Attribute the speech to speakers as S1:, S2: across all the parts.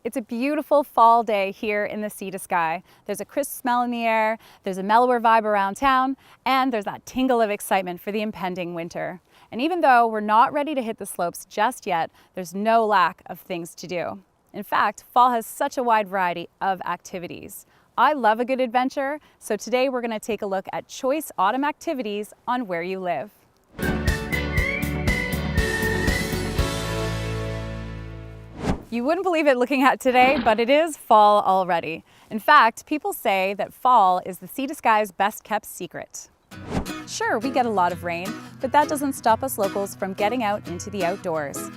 S1: It's a beautiful fall day here in the Sea to Sky. There's a crisp smell in the air, there's a mellower vibe around town, and there's that tingle of excitement for the impending winter. And even though we're not ready to hit the slopes just yet, there's no lack of things to do. In fact, fall has such a wide variety of activities. I love a good adventure, so today we're going to take a look at choice autumn activities on where you live. You wouldn't believe it looking at today, but it is fall already. In fact, people say that fall is the Sea to Sky's best kept secret. Sure, we get a lot of rain, but that doesn't stop us locals from getting out into the outdoors.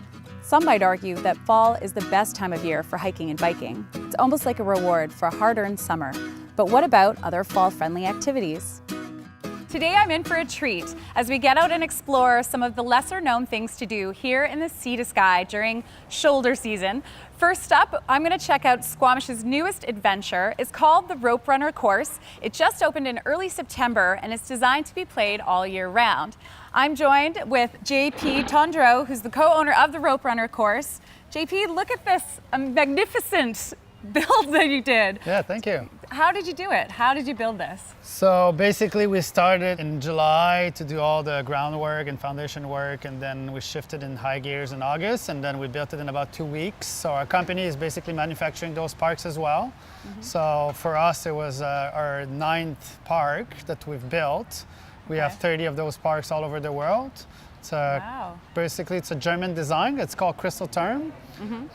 S1: Some might argue that fall is the best time of year for hiking and biking. It's almost like a reward for a hard-earned summer. But what about other fall-friendly activities? Today I'm in for a treat as we get out and explore some of the lesser-known things to do here in the Sea to Sky during shoulder season. First up, I'm going to check out Squamish's newest adventure. It's called the Rope Runner Course. It just opened in early September and it's designed to be played all year round. I'm joined with JP Tondreau, who's the co-owner of the Rope Runner Course. JP, look at this magnificent build that you did.
S2: Yeah, thank you.
S1: How did you do it? How did you build this?
S2: So basically we started in July to do all the groundwork and foundation work, and then we shifted in high gears in August, and then we built it in about 2 weeks. So our company is basically manufacturing those parks as well. So for us it was our 9th park that we've built. We have 30 of those parks all over the world. It's basically it's a German design. It's called Crystal Term,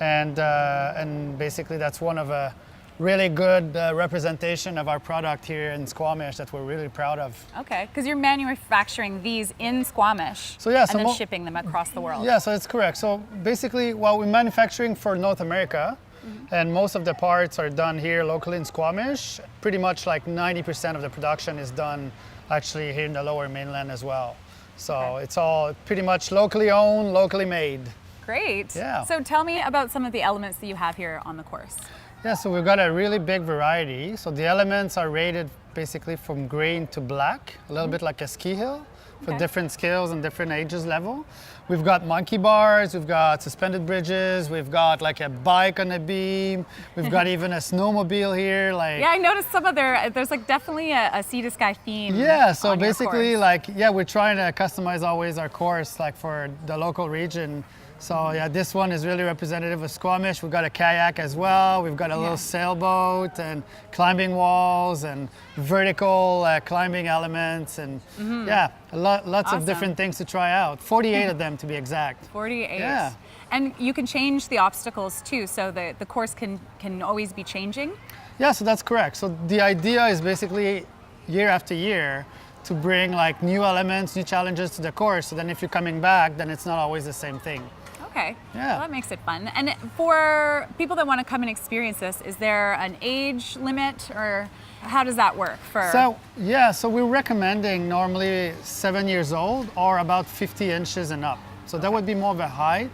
S2: and basically that's one of a really good representation of our product here in Squamish that we're really proud of.
S1: Okay, because you're manufacturing these in Squamish,
S2: so yeah,
S1: and then shipping them across the world.
S2: Yeah, so it's correct. So basically, well, we're manufacturing for North America, and most of the parts are done here locally in Squamish. Pretty much like 90% of the production is done actually here in the Lower Mainland as well. So it's all pretty much locally owned, locally made.
S1: Great.
S2: Yeah.
S1: So tell me about some of the elements that you have here on the course.
S2: Yeah, so we've got a really big variety. So the elements are rated basically from green to black, a little bit like a ski hill for different skills and different ages level. We've got monkey bars, we've got suspended bridges, we've got like a bike on a beam, we've got even a snowmobile here.
S1: Yeah, I noticed some of there's like definitely a Sea to Sky theme.
S2: Yeah, so basically we're trying to customize always our course like for the local region. So yeah, this one is really representative of Squamish. We've got a kayak as well. We've got a little sailboat and climbing walls and vertical climbing elements and lots of different things to try out. 48 of them to be exact.
S1: 48.
S2: Yeah.
S1: And you can change the obstacles too, so the course can always be changing?
S2: Yeah, so that's correct. So the idea is basically year after year to bring like new elements, new challenges to the course. So then if you're coming back, then it's not always the same thing.
S1: Okay,
S2: yeah.
S1: Well, that makes it fun. And for people that want to come and experience this, is there an age limit or how does that work?
S2: So we're recommending normally 7 years old or about 50 inches and up. So that would be more of a height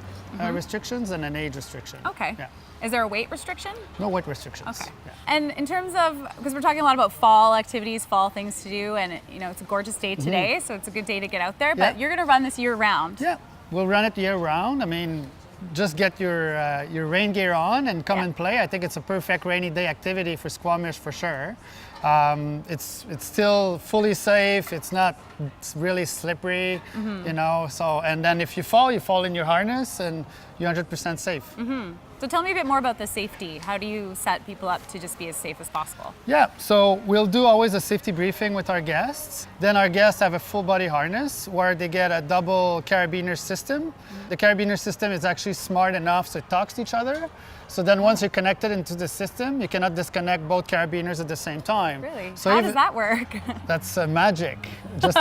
S2: restrictions than an age restriction.
S1: Okay.
S2: Yeah.
S1: Is there a weight restriction?
S2: No weight restrictions.
S1: Okay.
S2: Yeah.
S1: And in terms of, because we're talking a lot about fall activities, fall things to do, and it's a gorgeous day today, so it's a good day to get out there, but you're going to run this year round.
S2: Yeah, we'll run it year round. I mean, just get your rain gear on and come and play. I think it's a perfect rainy day activity for Squamish for sure. It's still fully safe. It's really slippery, so, and then if you fall in your harness and you're 100% safe.
S1: So tell me a bit more about the safety. How do you set people up to just be as safe as possible?
S2: Yeah, so we'll do always a safety briefing with our guests. Then our guests have a full body harness where they get a double carabiner system. The carabiner system is actually smart enough so it talks to each other. So then once you're connected into the system, you cannot disconnect both carabiners at the same time.
S1: Really?
S2: So
S1: how does that work?
S2: That's magic, just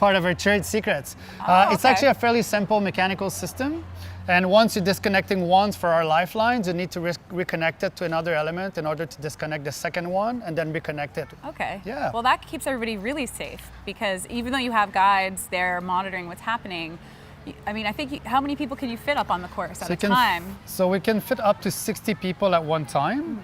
S2: part of our trade secrets. It's actually a fairly simple mechanical system. And once you're disconnecting one for our lifelines, you need to reconnect it to another element in order to disconnect the second one and then reconnect it.
S1: Okay.
S2: Yeah.
S1: Well, that keeps everybody really safe because even though you have guides there monitoring what's happening, I mean, I think how many people can you fit up on the course at a time?
S2: So we can fit up to 60 people at one time.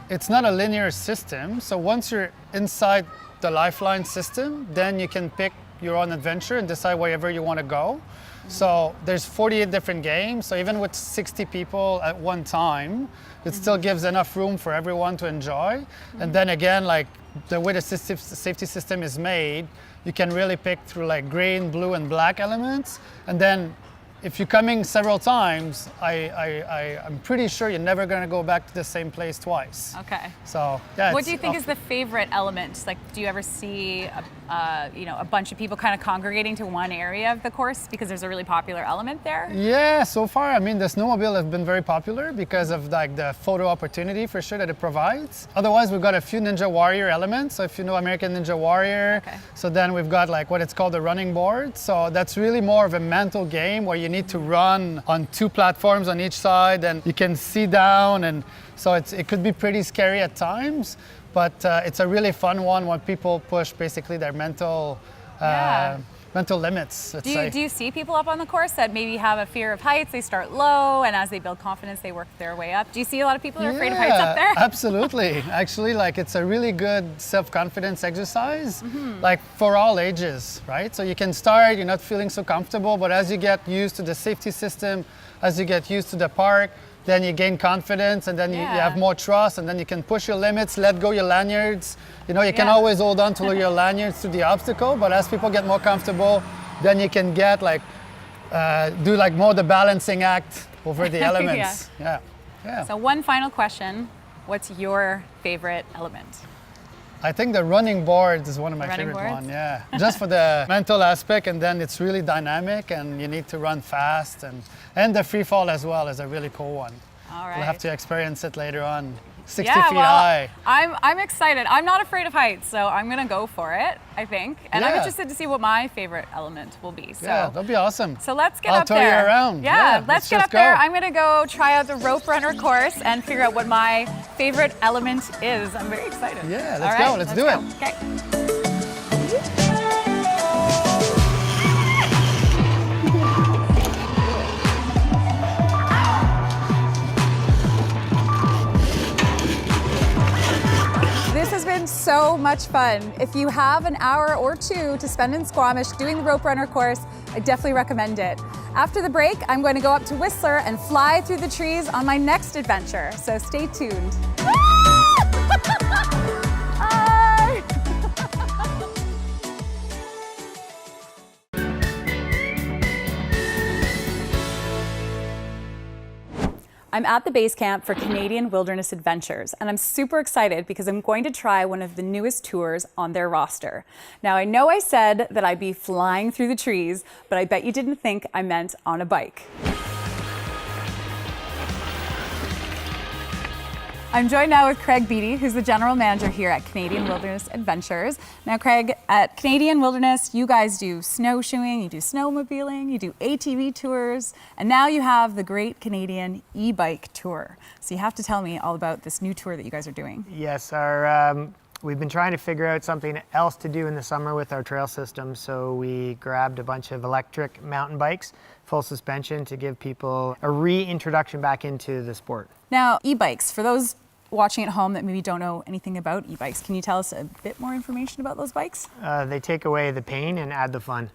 S2: It's not a linear system. So once you're inside the lifeline system, then you can pick your own adventure and decide wherever you want to go. So there's 48 different games. So even with 60 people at one time, it still gives enough room for everyone to enjoy. And then again, like the way the safety system is made, you can really pick through like green, blue, and black elements. And then if you're coming several times, I'm pretty sure you're never going to go back to the same place twice.
S1: Okay.
S2: So yeah.
S1: What do you think is the favorite element? Like, do you ever see a bunch of people kind of congregating to one area of the course because there's a really popular element there?
S2: Yeah, so far, I mean, the snowmobile has been very popular because of like the photo opportunity for sure that it provides. Otherwise, we've got a few Ninja Warrior elements. So if you know American Ninja Warrior, so then we've got like what it's called the running board. So that's really more of a mental game where you need to run on two platforms on each side and you can see down, and so it could be pretty scary at times, but it's a really fun one when people push basically their mental limits.
S1: Do you see people up on the course that maybe have a fear of heights? They start low, and as they build confidence, they work their way up. Do you see a lot of people who are afraid of heights up there?
S2: Absolutely. Actually, like it's a really good self-confidence exercise, like for all ages, right? So you can start, you're not feeling so comfortable, but as you get used to the safety system, as you get used to the park, then you gain confidence, and then you have more trust, and then you can push your limits, let go your lanyards. You know, you can always hold on to your lanyards to the obstacle, but as people get more comfortable, then you can get like, do like more the balancing act over the elements. Yeah.
S1: So one final question, what's your favorite element?
S2: I think the running board is one of my favorite ones, yeah. Just for the mental aspect, and then it's really dynamic and you need to run fast, and the free fall as well is a really cool one.
S1: All right.
S2: We'll have to experience it later on. 60 feet high.
S1: I'm excited. I'm not afraid of heights, so I'm gonna go for it, I think. And I'm interested to see what my favorite element will be. So,
S2: yeah, that'll be awesome.
S1: So let's get up there.
S2: I'll tow you around.
S1: Yeah, let's get up there. I'm gonna go try out the rope runner course and figure out what my favorite element is. I'm very excited.
S2: Yeah, let's go. Let's do it.
S1: Okay. This has been so much fun. If you have an hour or two to spend in Squamish doing the rope runner course, I definitely recommend it. After the break, I'm going to go up to Whistler and fly through the trees on my next adventure, so stay tuned. I'm at the base camp for Canadian Wilderness Adventures, and I'm super excited because I'm going to try one of the newest tours on their roster. Now, I know I said that I'd be flying through the trees, but I bet you didn't think I meant on a bike. I'm joined now with Craig Beattie, who's the general manager here at Canadian Wilderness Adventures. Now, Craig, at Canadian Wilderness, you guys do snowshoeing, you do snowmobiling, you do ATV tours, and now you have the Great Canadian E-Bike Tour. So you have to tell me all about this new tour that you guys are doing.
S3: Yes, we've been trying to figure out something else to do in the summer with our trail system, so we grabbed a bunch of electric mountain bikes, full suspension, to give people a reintroduction back into the sport.
S1: Now, e-bikes, for those watching at home that maybe don't know anything about e-bikes, can you tell us a bit more information about those bikes?
S3: They take away the pain and add the fun.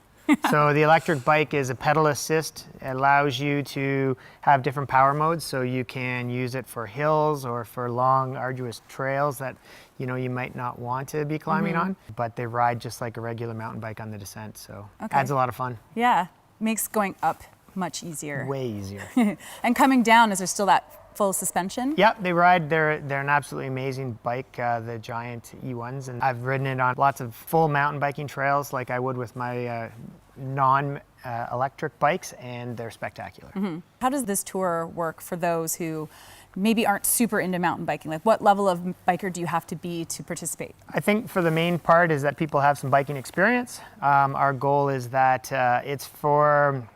S3: So the electric bike is a pedal assist. It allows you to have different power modes, so you can use it for hills or for long, arduous trails that you might not want to be climbing on, but they ride just like a regular mountain bike on the descent, so adds a lot of fun.
S1: Yeah, makes going up much easier.
S3: Way easier.
S1: And coming down, is there still that full suspension?
S3: Yeah, they ride. They're an absolutely amazing bike, the giant E1s, and I've ridden it on lots of full mountain biking trails like I would with my non-electric bikes, and they're spectacular.
S1: How does this tour work for those who maybe aren't super into mountain biking? Like, what level of biker do you have to be to participate?
S3: I think for the main part is that people have some biking experience. Our goal is that it's for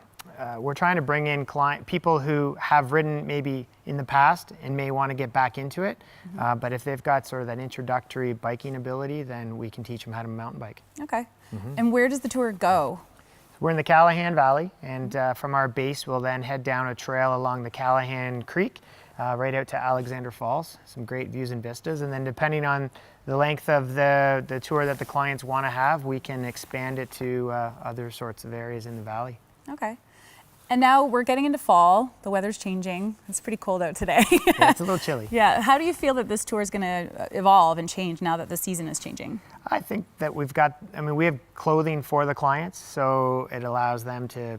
S3: we're trying to bring in people who have ridden maybe in the past and may want to get back into it. But if they've got sort of that introductory biking ability, then we can teach them how to mountain bike.
S1: Okay. And where does the tour go?
S3: We're in the Callahan Valley, and from our base, we'll then head down a trail along the Callahan Creek, right out to Alexander Falls. Some great views and vistas. And then depending on the length of the tour that the clients want to have, we can expand it to other sorts of areas in the valley.
S1: Okay. And now we're getting into fall. The weather's changing. It's pretty cold out today.
S3: Yeah, it's a little chilly.
S1: Yeah. How do you feel that this tour is going to evolve and change now that the season is changing?
S3: I think that we have clothing for the clients, so it allows them to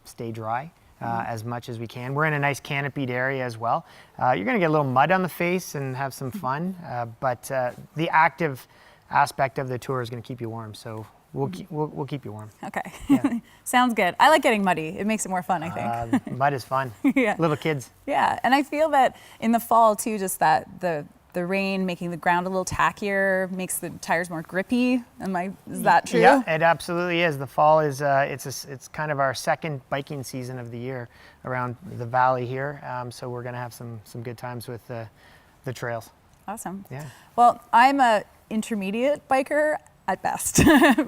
S3: stay dry as much as we can. We're in a nice canopied area as well. You're going to get a little mud on the face and have some fun, but the active aspect of the tour is going to keep you warm, so we'll keep you warm.
S1: Okay.
S3: Yeah.
S1: Sounds good. I like getting muddy. It makes it more fun, I think.
S3: Mud is fun.
S1: Yeah.
S3: Little kids.
S1: Yeah, and I feel that in the fall too, just that the rain making the ground a little tackier makes the tires more grippy. Is that true?
S3: Yeah, it absolutely is. The fall is it's kind of our second biking season of the year around the valley here. So we're going to have some good times with the trails.
S1: Awesome.
S3: Yeah.
S1: Well, I'm a intermediate biker at best.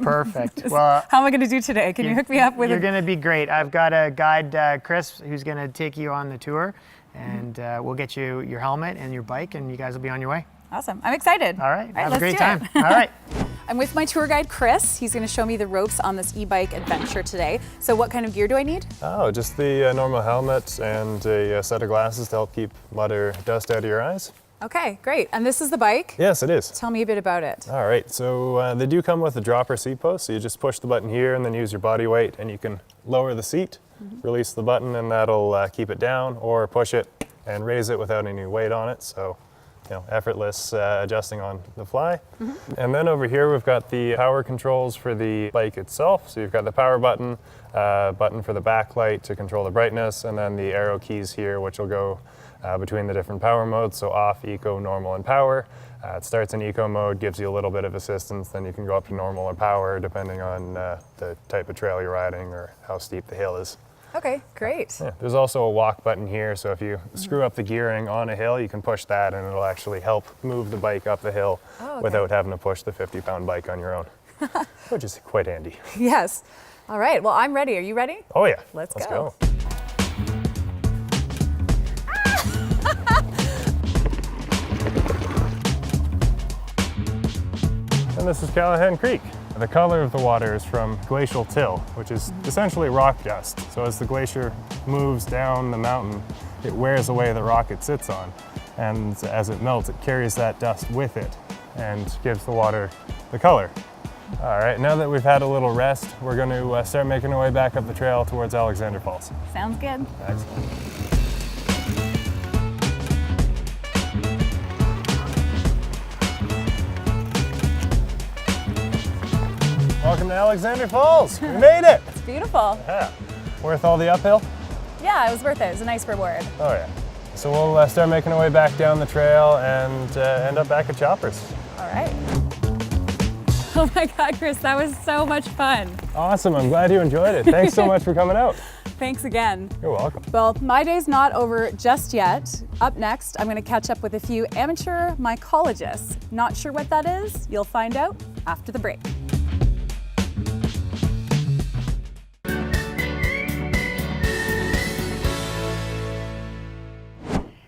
S3: Perfect. Well,
S1: how am I going to do today? Can you hook me up with?
S3: You're going to be great. I've got a guide, Chris, who's going to take you on the tour, and we'll get you your helmet and your bike, and you guys will be on your way.
S1: Awesome. I'm excited.
S3: All right. Have a
S1: let's
S3: great
S1: do
S3: time.
S1: it.
S3: All right.
S1: I'm with my tour guide, Chris. He's going to show me the ropes on this e-bike adventure today. So what kind of gear do I need?
S4: Oh, just the normal helmet and a set of glasses to help keep mud or dust out of your eyes.
S1: Okay, great. And this is the bike?
S4: Yes, it is.
S1: Tell me a bit about it.
S4: All right, so they do come with a dropper seat post, so you just push the button here and then use your body weight, and you can lower the seat, release the button, and that'll keep it down, or push it and raise it without any weight on it. So, effortless adjusting on the fly. And then over here we've got the power controls for the bike itself. So you've got the power button, button for the backlight to control the brightness, and then the arrow keys here, which will go between the different power modes, so off, eco, normal, and power. It starts in eco mode, gives you a little bit of assistance, then you can go up to normal or power depending on the type of trail you're riding or how steep the hill is.
S1: Okay, great.
S4: Yeah, there's also a walk button here, so if you screw up the gearing on a hill, you can push that and it'll actually help move the bike up the hill without having to push the 50-pound bike on your own, which is quite handy.
S1: Yes. All right, well, I'm ready. Are you ready?
S4: Oh yeah,
S1: Let's go.
S4: And this is Callahan Creek. The color of the water is from glacial till, which is essentially rock dust. So as the glacier moves down the mountain, it wears away the rock it sits on. And as it melts, it carries that dust with it and gives the water the color. All right, now that we've had a little rest, we're going to start making our way back up the trail towards Alexander Falls.
S1: Sounds good.
S4: Excellent. Welcome to Alexander Falls. We made it.
S1: It's beautiful.
S4: Yeah. Worth all the uphill?
S1: Yeah, it was worth it. It was a nice reward.
S4: Oh yeah. So we'll start making our way back down the trail and end up back at Choppers.
S1: All right. Oh my God, Chris, that was so much fun.
S4: Awesome. I'm glad you enjoyed it. Thanks so much for coming out.
S1: Thanks again.
S4: You're welcome.
S1: Well, my day's not over just yet. Up next, I'm going to catch up with a few amateur mycologists. Not sure what that is? You'll find out after the break.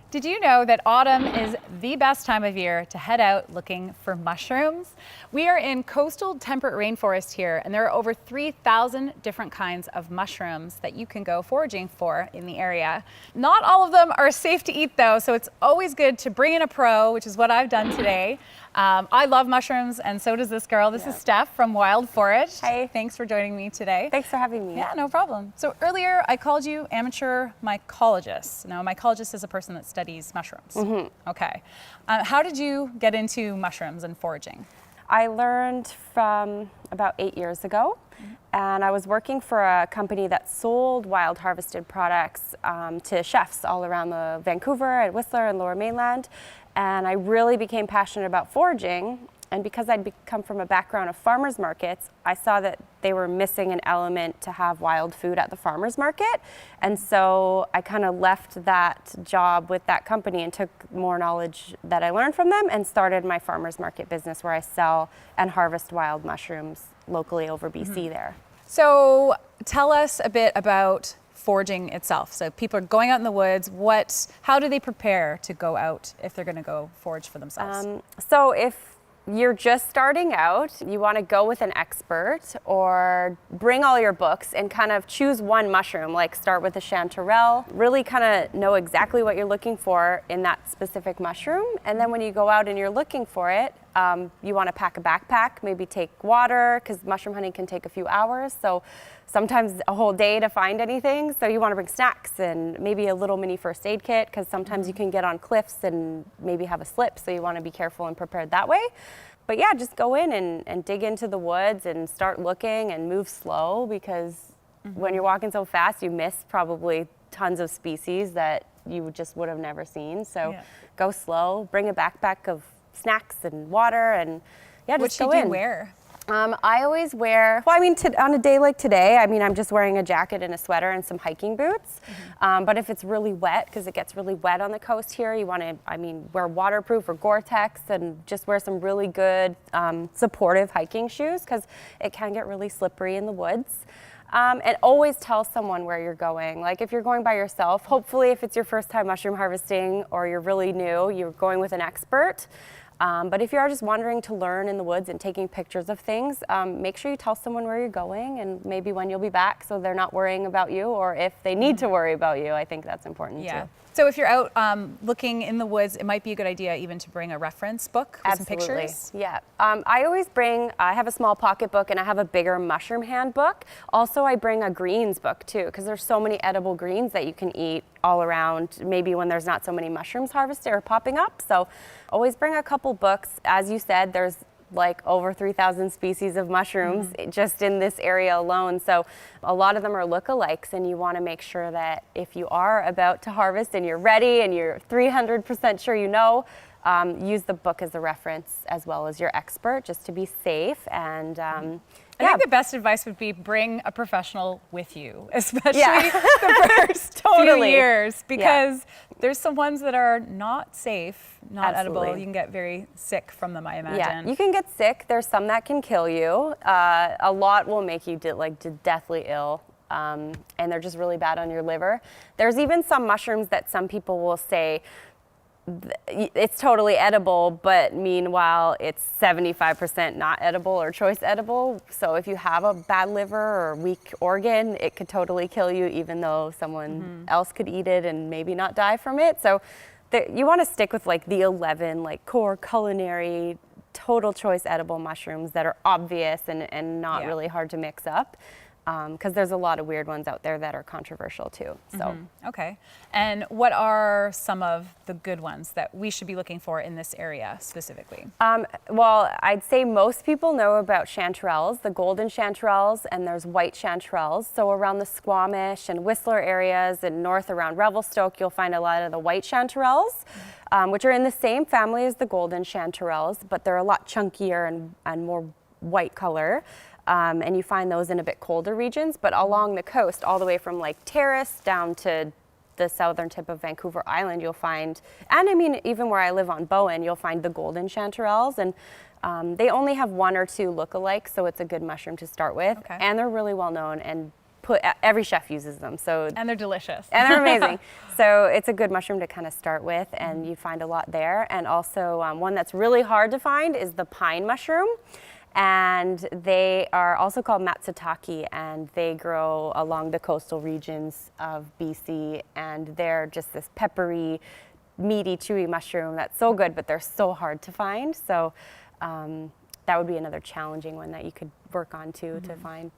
S1: Did you know that autumn is the best time of year to head out looking for mushrooms? We are in coastal temperate rainforest here, and there are over 3,000 different kinds of mushrooms that you can go foraging for in the area. Not all of them are safe to eat though, so it's always good to bring in a pro, which is what I've done today. I love mushrooms, and so does this girl. This is Steph from Wild Forage.
S5: Hi.
S1: Thanks for joining me today.
S5: Thanks for having me.
S1: Yeah, no problem. So earlier I called you amateur mycologist. Now a mycologist is a person that studies mushrooms. Okay. How did you get into mushrooms and foraging?
S5: I learned from about 8 years ago, and I was working for a company that sold wild harvested products to chefs all around the Vancouver and Whistler and Lower Mainland. And I really became passionate about foraging, and because I'd come from a background of farmers markets, I saw that they were missing an element to have wild food at the farmers market. And so I kind of left that job with that company and took more knowledge that I learned from them and started my farmers market business where I sell and harvest wild mushrooms locally over BC there.
S1: So tell us a bit about foraging itself. So people are going out in the woods. How do they prepare to go out if they're going to go forage for themselves?
S5: So if you're just starting out, you want to go with an expert or bring all your books and kind of choose one mushroom, like start with a chanterelle, really kind of know exactly what you're looking for in that specific mushroom. And then when you go out and you're looking for it, you want to pack a backpack, maybe take water, because mushroom hunting can take a few hours. So sometimes a whole day to find anything. So you want to bring snacks and maybe a little mini first aid kit, because sometimes you can get on cliffs and maybe have a slip. So you want to be careful and prepared that way. But yeah, just go in and dig into the woods and start looking and move slow, because when you're walking so fast, you miss probably tons of species that you just would have never seen. So go slow, bring a backpack of snacks and water, and yeah, just go in.
S1: What should you wear?
S5: I always wear, well, I mean, on a day like today, I mean, I'm just wearing a jacket and a sweater and some hiking boots. But if it's really wet, because it gets really wet on the coast here, you want to, I mean, wear waterproof or Gore-Tex, and just wear some really good supportive hiking shoes, because it can get really slippery in the woods. And always tell someone where you're going. Like if you're going by yourself, hopefully if it's your first time mushroom harvesting or you're really new, you're going with an expert. But if you are just wandering to learn in the woods and taking pictures of things, make sure you tell someone where you're going and maybe when you'll be back, so they're not worrying about you, or if they need to worry about you. I think that's important too.
S1: So if you're out looking in the woods, it might be a good idea even to bring a reference book with some pictures.
S5: Yeah. I always bring, I have a small pocketbook and I have a bigger mushroom handbook. Also, I bring a greens book too, because there's so many edible greens that you can eat all around, maybe when there's not so many mushrooms harvested or popping up. So always bring a couple books. As you said, there's like over 3,000 species of mushrooms just in this area alone. So a lot of them are lookalikes, and you want to make sure that if you are about to harvest and you're ready and you're 300% sure you know, use the book as a reference as well as your expert, just to be safe. And
S1: I think the best advice would be bring a professional with you, especially the first few years, because there's some ones that are not safe, not edible. You can get very sick from them, I imagine.
S5: Yeah, you can get sick. There's some that can kill you. A lot will make you deathly ill, and they're just really bad on your liver. There's even some mushrooms that some people will say it's totally edible, but meanwhile it's 75% not edible or choice edible. So if you have a bad liver or weak organ, it could totally kill you, even though someone else could eat it and maybe not die from it. So you want to stick with like the 11 like core culinary total choice edible mushrooms that are obvious and not really hard to mix up. Because there's a lot of weird ones out there that are controversial too. So
S1: Okay. And what are some of the good ones that we should be looking for in this area specifically?
S5: Well, I'd say most people know about chanterelles, the golden chanterelles, and there's white chanterelles. So around the Squamish and Whistler areas and north around Revelstoke, you'll find a lot of the white chanterelles, which are in the same family as the golden chanterelles, but they're a lot chunkier and more white color. And you find those in a bit colder regions, but along the coast, all the way from Lake Terrace down to the southern tip of Vancouver Island, you'll find, and I mean, even where I live on Bowen, you'll find the golden chanterelles, and they only have one or two lookalikes, so it's a good mushroom to start with, and they're really well known, and every chef uses them. So
S1: and they're delicious.
S5: And they're amazing. So it's a good mushroom to kind of start with, and you find a lot there. And also one that's really hard to find is the pine mushroom. And they are also called matsutake, and they grow along the coastal regions of BC, and they're just this peppery, meaty, chewy mushroom that's so good, but they're so hard to find. So that would be another challenging one that you could work on too to find.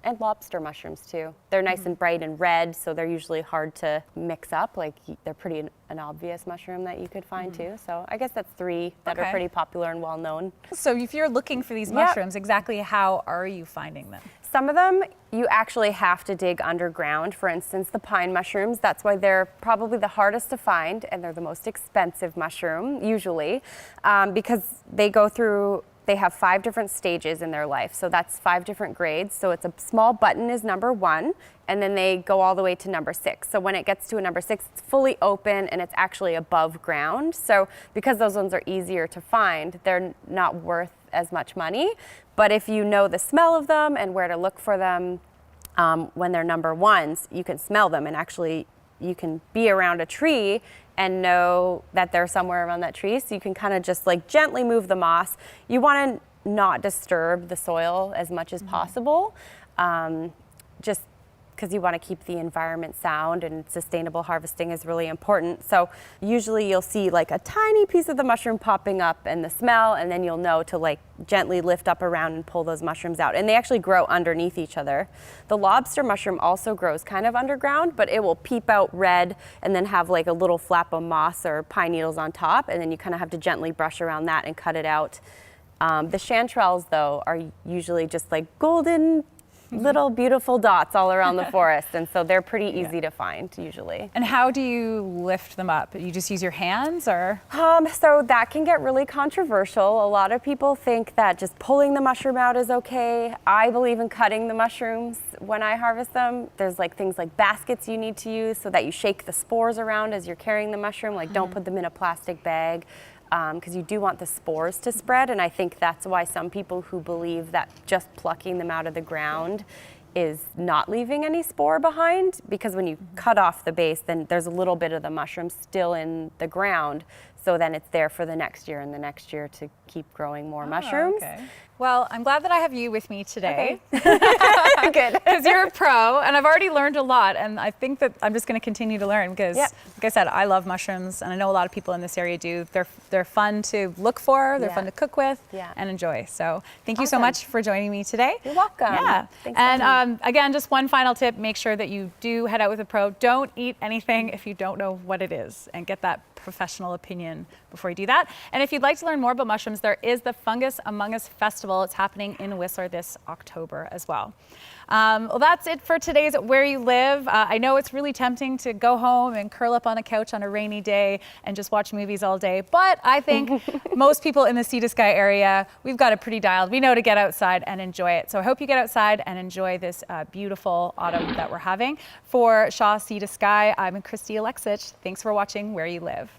S5: And lobster mushrooms too. They're nice and bright and red, so they're usually hard to mix up. Like they're pretty an obvious mushroom that you could find too. So I guess that's three that are pretty popular and well known.
S1: So if you're looking for these mushrooms, exactly how are you finding them?
S5: Some of them you actually have to dig underground. For instance, the pine mushrooms, that's why they're probably the hardest to find, and they're the most expensive mushroom usually, because they have 5 different stages in their life. So that's 5 different grades. So it's a small button is number 1, and then they go all the way to number 6. So when it gets to a number 6, it's fully open and it's actually above ground. So because those ones are easier to find, they're not worth as much money. But if you know the smell of them and where to look for them when they're number 1s, you can smell them and actually you can be around a tree and know that they're somewhere around that tree. So you can kind of just like gently move the moss. You want to not disturb the soil as much as possible, just because you want to keep the environment sound, and sustainable harvesting is really important. So usually you'll see like a tiny piece of the mushroom popping up and the smell, and then you'll know to like gently lift up around and pull those mushrooms out. And they actually grow underneath each other. The lobster mushroom also grows kind of underground, but it will peep out red and then have like a little flap of moss or pine needles on top, and then you kind of have to gently brush around that and cut it out. The chanterelles, though, are usually just like golden little beautiful dots all around the forest, and so they're pretty easy to find usually.
S1: And how do you lift them up? You just use your hands, or?
S5: So that can get really controversial. A lot of people think that just pulling the mushroom out is okay. I believe in cutting the mushrooms when I harvest them. There's like things like baskets you need to use so that you shake the spores around as you're carrying the mushroom. Like don't put them in a plastic bag, because you do want the spores to spread, and I think that's why some people who believe that just plucking them out of the ground is not leaving any spore behind, because when you cut off the base, then there's a little bit of the mushroom still in the ground, so then it's there for the next year and the next year to keep growing more mushrooms.
S1: Okay. Well, I'm glad that I have you with me today.
S5: Okay. Good.
S1: Because you're a pro, and I've already learned a lot, and I think that I'm just going to continue to learn because, like I said, I love mushrooms, and I know a lot of people in this area do. They're fun to look for, they're fun to cook with, and enjoy. So thank you so much for joining me today.
S5: You're welcome.
S1: Yeah.
S5: Thanks
S1: And again, just one final tip, make sure that you do head out with a pro. Don't eat anything if you don't know what it is, and get that professional opinion before you do that. And if you'd like to learn more about mushrooms, there is the Fungus Among Us Festival. It's happening in Whistler this October as well. Well, that's it for today's Where You Live. I know it's really tempting to go home and curl up on a couch on a rainy day and just watch movies all day, but I think most people in the Sea to Sky area, we've got it pretty dialed. We know to get outside and enjoy it. So I hope you get outside and enjoy this beautiful autumn that we're having. For Shaw Sea to Sky, I'm Kristy-Aleksich. Thanks for watching Where You Live.